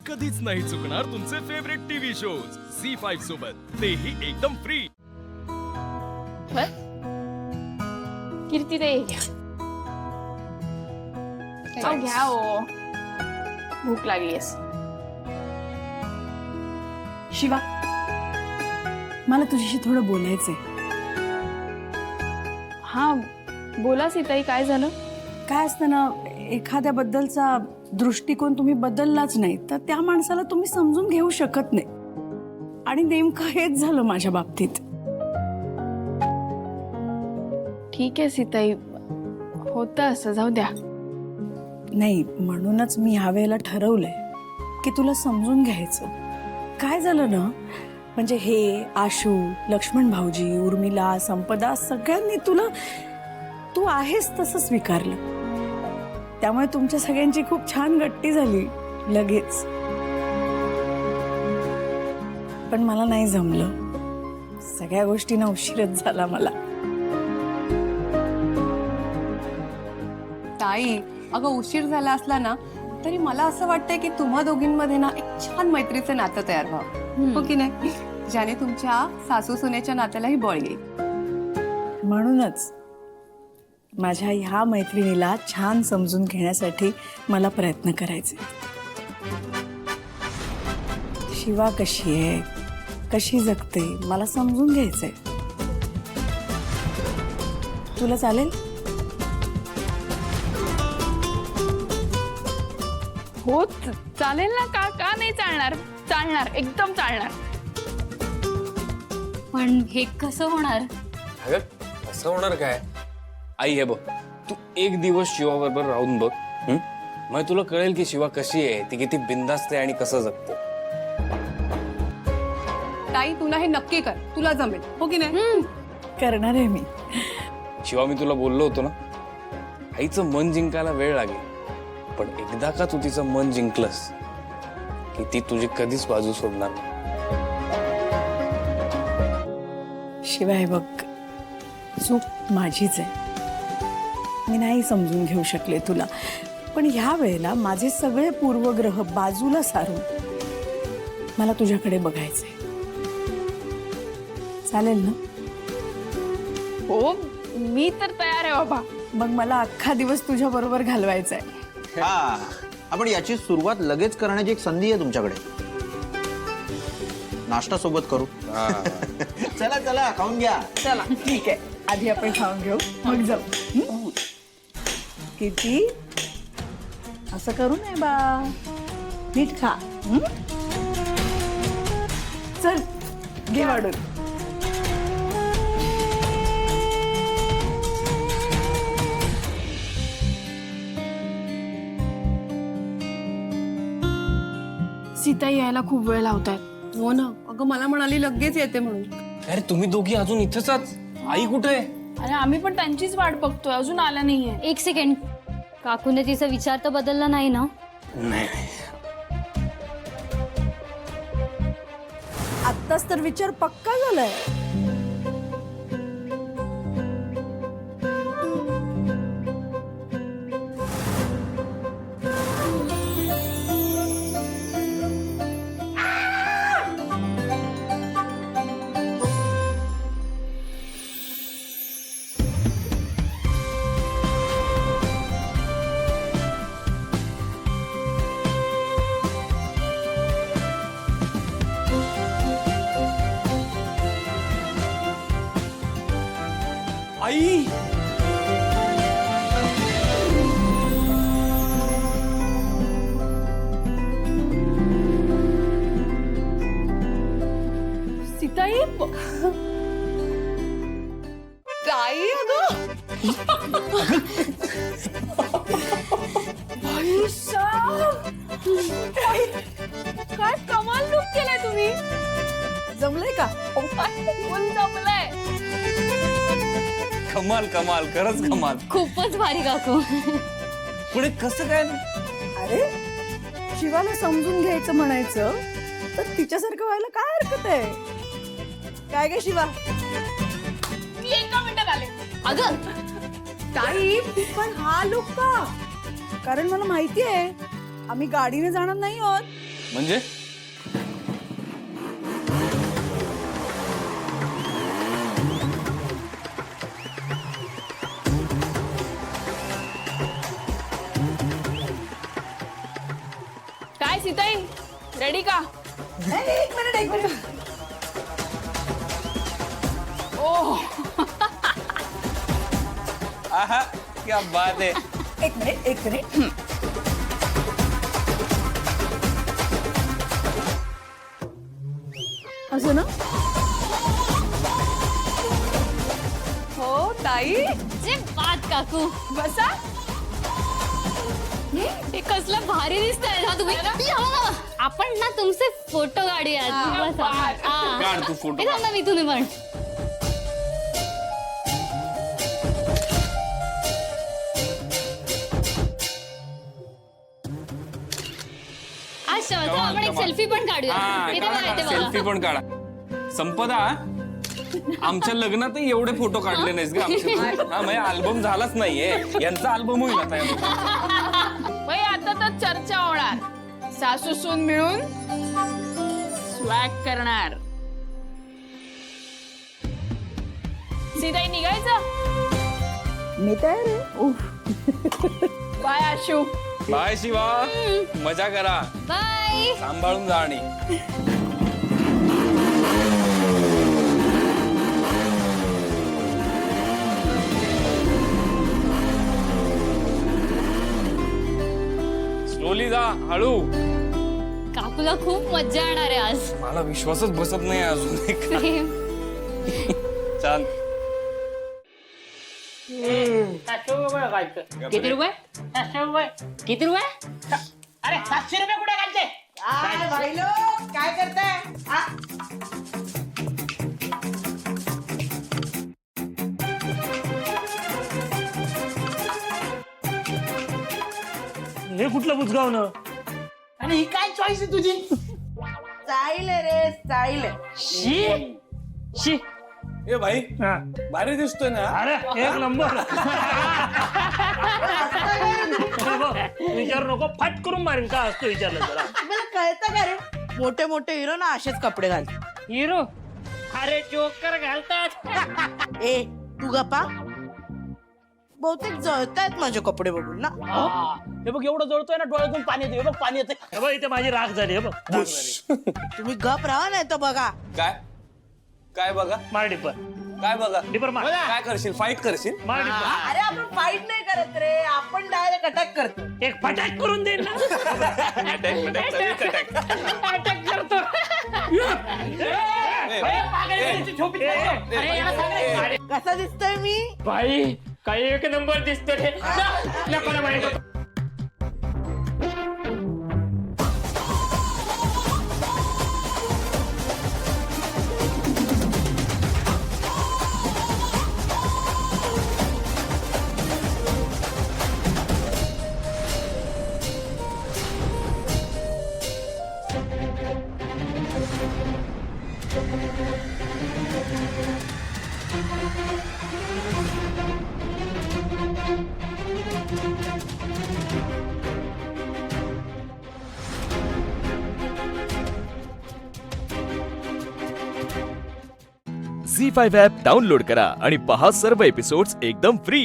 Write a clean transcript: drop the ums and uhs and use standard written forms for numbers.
कधीच नाही चुकणार तुमचे फेवरेट टीव्ही शोज झी5 सोबत, तेही एकदम फ्री। कीर्ती ते घ्या हो, भूक लागलीस। शिवा, मला तुझ्याशी थोडं बोलायचंय। हा बोला सीताई, काय झालं? काय असतं ना, एखाद्याबद्दलचा दृष्टिकोन तुम्ही बदललाच नाही तर त्या माणसाला तुम्ही समजून घेऊ शकत नाही, आणि नेमकं हेच झालं माझ्या बाबतीत। ठीक आहे सीताई, होतं असं, जाऊ द्या। नाही, म्हणूनच मी ह्या वेळेला ठरवलंय की तुला समजून घ्यायचं। काय झालं ना, म्हणजे हे आशू, लक्ष्मण भाऊजी, उर्मिला, संपदा सगळ्यांनी तू आहेस तसं स्वीकारलं, त्यामुळे तुमच्या सगळ्यांची खूप छान गट्टी झाली लगेच। पण मला नाही जमलं, सगळ्या गोष्टींना उशीरच झाला मला। ताई, अगं उशीर झाला असला ना तरी मला असं वाटतंय की तुम्हा दोघींमध्ये ना एक छान मैत्रीचं नातं तयार व्हावं, हो की नाही, ज्याने तुमच्या सासू सुनेच्या नात्यालाही बळ येईल। म्हणूनच माझ्या ह्या मैत्रिणीला छान समजून घेण्यासाठी मला प्रयत्न करायचे। शिवा कशी आहे, कशी जगते, मला समजून घ्यायचंय। तुला चालेल? हो चालेल ना, का नाही चालणार? चालणार, एकदम चालणार। पण हे कसं होणार? अगं कसं होणार काय आई, हे बघ, तू एक दिवस शिवा बरोबर राहून बघ, मग तुला कळेल की शिवा कशी आहे, ती किती बिनधास्त आहे आणि कसं जगते। ताई, तुला हे नक्की कर, तुला जमेल, हो की नाही? करणार आहे मी। शिवा, मी तुला बोललो होतो ना, आईचं मन जिंकायला वेळ लागेल, पण एकदा का तू तिचं मन जिंकलंस की ती तुझी कधीच बाजू सोडणार नाही। शिवाय बघ, चूक माझीच आहे, मी नाही समजून घेऊ शकले तुला, पण ह्या वेळेला माझे सगळे पूर्वग्रह बाजूला सारून मला तुझ्याकडे बघायचंय। चालेल ना? हो, मी तर तयार आहे बाबा। मग मला अख्खा दिवस तुझ्या बरोबर घालवायचा आहे। हा, आपण याची सुरुवात लगेच करण्याची एक संधी आहे तुमच्याकडे। नाश्ता सोबत करू। चला चला, खाऊन घ्या। चला ठीक आहे, आधी आपण खाऊन घेऊ मग जाऊ। किती असं करू नये बा, नीट खा। चल घे वाढून। सीताई यायला खूप वेळ लावतायत। हो ना, अगं मला म्हणाली लगेच येते म्हणून। अरे तुम्ही दोघी अजून इथंच आहात, आई कुठे आहे? अरे आम्ही पण त्यांचीच वाट बघतोय, अजून आला नाहीये। एक सेकंड, काकूने तिचा विचार तर बदलला नाही ना? नाही, आत्ताच तर विचार पक्का झालाय। आई सीताई ताई, अगं काय कमाल लुक केलाय तुम्ही। जमलंय का? फुल जमलंय। कमाल कमाल, खरंच कमाल। खूपच भारी काकू। पुढे कसं काय? अरे शिवाला समजून घ्यायचं म्हणायचं तर तिच्यासारखं व्हायला काय हरकत आहे? काय ग शिवा? मी एका मिनिटात आले। अगं ताई, पण हा लुक का? कारण मला माहिती आहे आम्ही गाडीने जाणार नाही आहोत, म्हणजे काय सीताई रेडी का? एक मिनिट ओ आहा क्या बात आहे. एक मिनिट असं ना हो ताई जे बात काकू. बसा. हे कसलं भारी दिसतंय ना तुम्ही. आपण ना तुमचे फोटो काढूयात. बसा. हा. काढ तू फोटो. हे थांब ना, मी तुम्ही पण. अच्छा, चला आपण एक सेल्फी पण काढूया. इथे बघा, इथे बघा. सेल्फी पण काढा. संपदा आमच्या लग्नातही एवढे फोटो काढले नाहीस ग आमचे. हा म्हणजे अल्बम झालाच नाहीये. यांचा अल्बम होईल आता यामध्ये. बाई आता तर चर्चा होणार. सासू सून मिळून स्वॅग करणार. सीताई निघायचं. मी तयार आहे. बाय आशू. बाय शिवा, मजा करा. बाय. सांभाळून जा. आणि स्लोली जा, हळू. काकूला खूप मज्जा येणार आहे आज. मला विश्वासच बसत नाही अजून. छान. किती रुपये? 700 रुपये. किती रुपये? अरे 700 रुपये कुठे घालते? काय करताय? हे कुठलं बुजगावनं? आणि ही काय चॉईस आहे तुझी? स्टाईल आहे रे स्टाईल आहे. शी शी. ए भाई, हा. भारी दिसतोय ना. अरे एक नंबर. विचारू नको, फाट करून मारीन. का असतो विचारलं जरा. मला कळतं का रे मोठे मोठे हिरो ना असेच कपडे घालतात. हिरो. अरे जोकर घालतात. ए तू गप्पा. बहुतेक जळतायत माझे कपडे बघून ना. हे बघ एवढं जळतोय ना, डोळ्यातून पाणी येते. हे बघ पाणी येते. हे बघ, इथे माझी राख झाली. हे बघ, राख झाली. तुम्ही गप राहा नाही तर बघा. काय काय बघा, मार डिपर. काय बघा. डिपर मार. काय करशील, फाईट करशील. मार डिपर. अरे आपण फाईट नाही करत रे, आपण डायरेक्ट अटॅक करतो. एक फटाक करून देईन ना. अटॅक करतो. कसा दिसतोय मी? बाई काही एक नंबर दिसतो रे. नको माहिती. झी5 ॲप डाउनलोड करा आणि पहा सर्व एपिसोड्स एकदम फ्री.